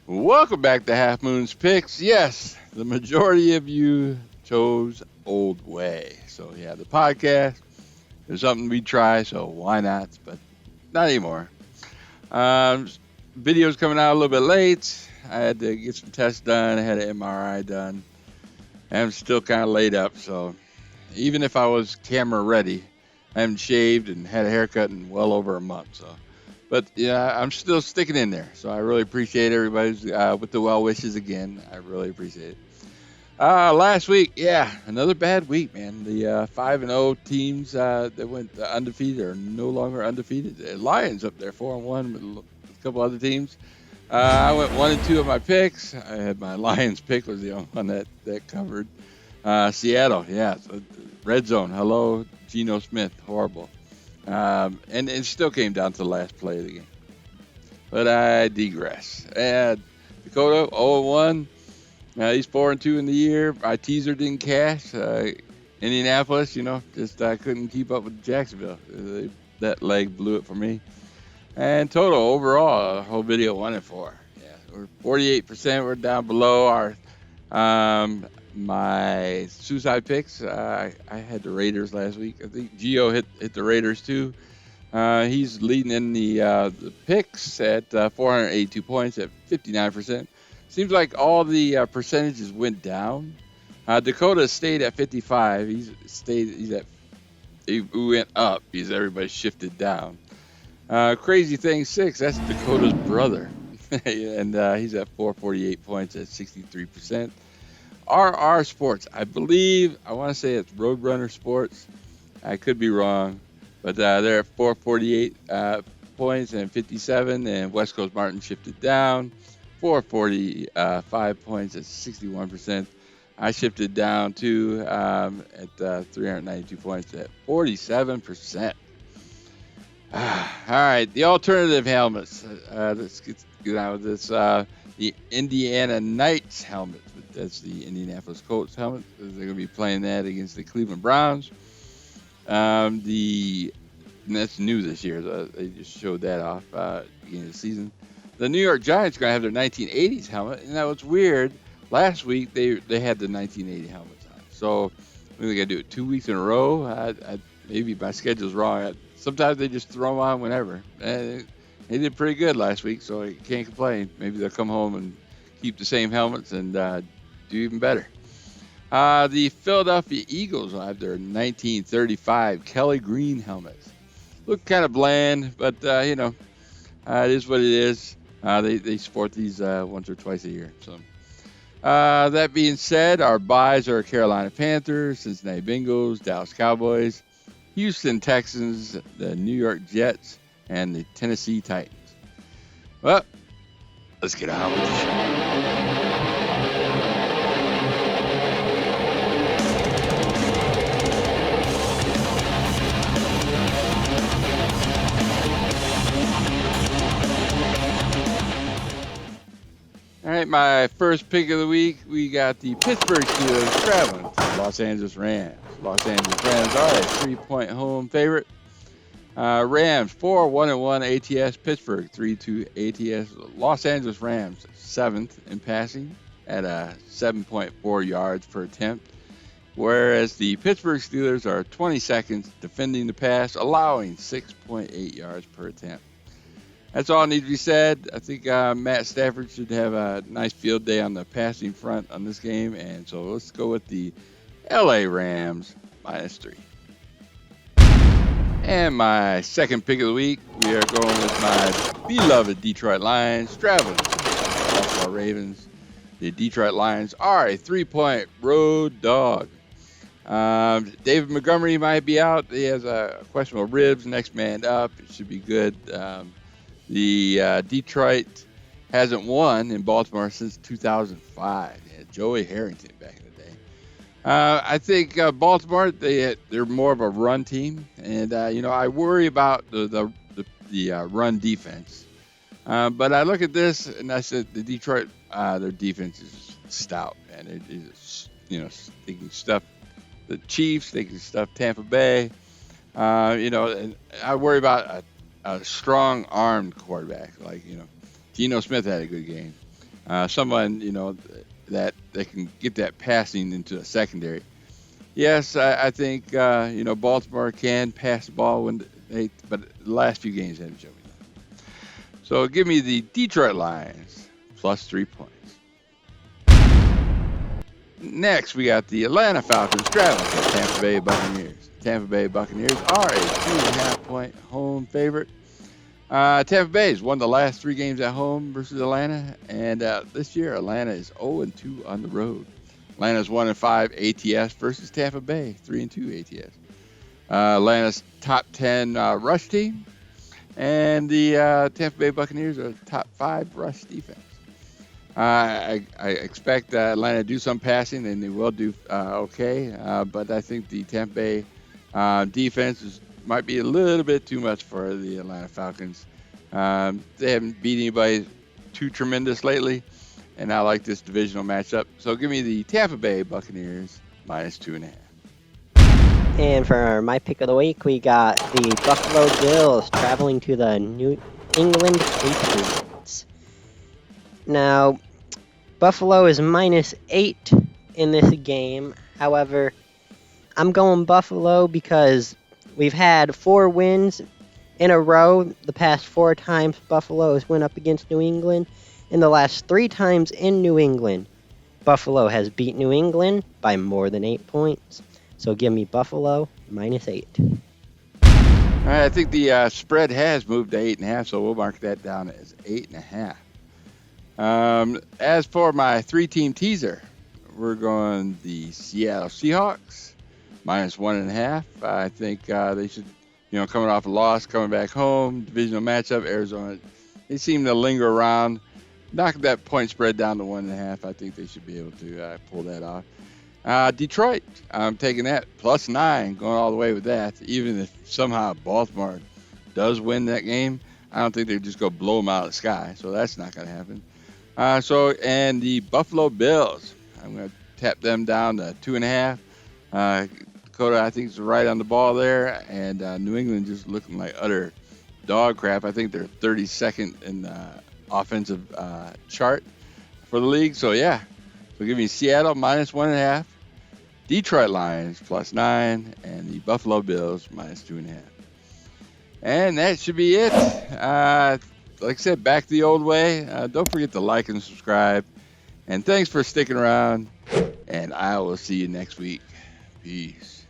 Welcome back to HalfmoonsPicks. Yes, the majority of you chose Old Way. So, yeah, the podcast is something we try, so why not? But not anymore. Um, Video's coming out a little bit late. I had to get some tests done, I had an MRI done. I'm still kind of laid up, so even if I was camera ready, I haven't shaved and had a haircut in well over a month. But yeah, I'm still sticking in there. So I really appreciate everybody's with the well wishes again. I really appreciate it. Last week, yeah, another bad week, man. The 5-0 teams that went undefeated are no longer undefeated. The Lions up there 4-1 with a couple other teams. I went 1-2 of my picks. I had my Lions pick was the only one that covered. Seattle, yeah, so red zone. Hello, Geno Smith, horrible. And it still came down to the last play of the game. But I digress. Dakota 0-1. He's 4-2 in the year. My teaser didn't cash. Indianapolis, just couldn't keep up with Jacksonville. That leg blew it for me. And total overall, whole video 1-4. Yeah, we're 48%. We're down below our my suicide picks. I had the Raiders last week. I think Gio hit the Raiders too. He's leading in the picks at 482 points at 59%. Seems like all the percentages went down. Dakota stayed at 55. He went up because everybody shifted down. Crazy Thing 6, that's Dakota's brother. And he's at 448 points at 63%. RR Sports, I want to say it's Roadrunner Sports. I could be wrong, but they're at 448 points and 57, and West Coast Martin shifted down, 445 points at 61%. I shifted down too at 392 points at 47%. All right, the alternative helmets. Let's get on with this. The Indiana Knights helmet. That's the Indianapolis Colts helmet. They're going to be playing that against the Cleveland Browns. And that's new this year. They just showed that off at the beginning of the season. The New York Giants are going to have their 1980s helmet. And that was weird. Last week, they had the 1980 helmets on. So we're going to do it 2 weeks in a row. Maybe my schedule's wrong. Sometimes they just throw them on whenever. And they did pretty good last week, so I can't complain. Maybe they'll come home and keep the same helmets and do even better. The Philadelphia Eagles will have their 1935 Kelly Green helmets. Look kind of bland, but it is what it is. They sport these once or twice a year. So that being said, our buys are Carolina Panthers, Cincinnati Bengals, Dallas Cowboys, Houston Texans, the New York Jets, and the Tennessee Titans. Well, let's get on with the show. All right, my first pick of the week, we got the Pittsburgh Steelers traveling to the Los Angeles Rams. Los Angeles Rams are a 3-point home favorite. Rams 4-1-1 ATS. Pittsburgh 3-2 ATS. Los Angeles Rams 7th in passing at 7.4 yards per attempt, whereas the Pittsburgh Steelers are 22nd defending the pass, allowing 6.8 yards per attempt. That's all needs to be said. I think Matt Stafford should have a nice field day on the passing front on this game, and so let's go with the LA Rams -3. And my second pick of the week, we are going with my beloved Detroit Lions traveling to the Baltimore Ravens. The Detroit Lions are a 3-point road dog. David Montgomery might be out. He has a questionable ribs. Next man up. It should be good. The Detroit hasn't won in Baltimore since 2005. Yeah, Joey Harrington back in the day. I think Baltimore, they're more of a run team, and I worry about the run defense. But I look at this and I said the Detroit, their defense is stout, and it is, they can stuff the Chiefs, they can stuff Tampa Bay, and I worry about a strong armed quarterback like Geno Smith had a good game. someone, that can get that passing into a secondary. Yes, I think, Baltimore can pass the ball but the last few games haven't shown me that. So give me the Detroit Lions plus 3 points. Next, we got the Atlanta Falcons traveling to the Tampa Bay Buccaneers. Tampa Bay Buccaneers are a 2.5-point home favorite. Tampa Bay has won the last 3 games at home versus Atlanta, and this year Atlanta is 0-2 on the road. Atlanta's 1-5 ATS versus Tampa Bay, 3-2 ATS. Atlanta's top 10 rush team, and the Tampa Bay Buccaneers are top 5 rush defense. I expect Atlanta to do some passing, and they will do okay. But I think the Tampa Bay defense might be a little bit too much for the Atlanta Falcons. They haven't beat anybody too tremendous lately, and I like this divisional matchup. So give me the Tampa Bay Buccaneers minus 2.5. And for my pick of the week, we got the Buffalo Bills traveling to the New England Patriots. Now, Buffalo is -8 in this game. However, I'm going Buffalo because we've had 4 wins in a row the past 4 times Buffalo has went up against New England. In the last 3 times in New England, Buffalo has beat New England by more than 8 points. So give me Buffalo -8. All right, I think the spread has moved to 8.5, so we'll mark that down as 8.5. As for my 3-team teaser, we're going the Seattle Seahawks -1.5. I think they should, coming off a loss, coming back home, divisional matchup, Arizona. They seem to linger around. Knock that point spread down to 1.5. I think they should be able to pull that off. Detroit, I'm taking that +9, going all the way with that. Even if somehow Baltimore does win that game, I don't think they're just going to blow them out of the sky. So that's not going to happen. And the Buffalo Bills, I'm going to tap them down to 2.5. Dakota, I think, is right on the ball there. And New England just looking like utter dog crap. I think they're 32nd in the offensive chart for the league. So, yeah. So give me Seattle -1.5, Detroit Lions +9, and the Buffalo Bills -2.5. And that should be it. Like I said, back the old way. Don't forget to like and subscribe. And thanks for sticking around. And I will see you next week. Peace.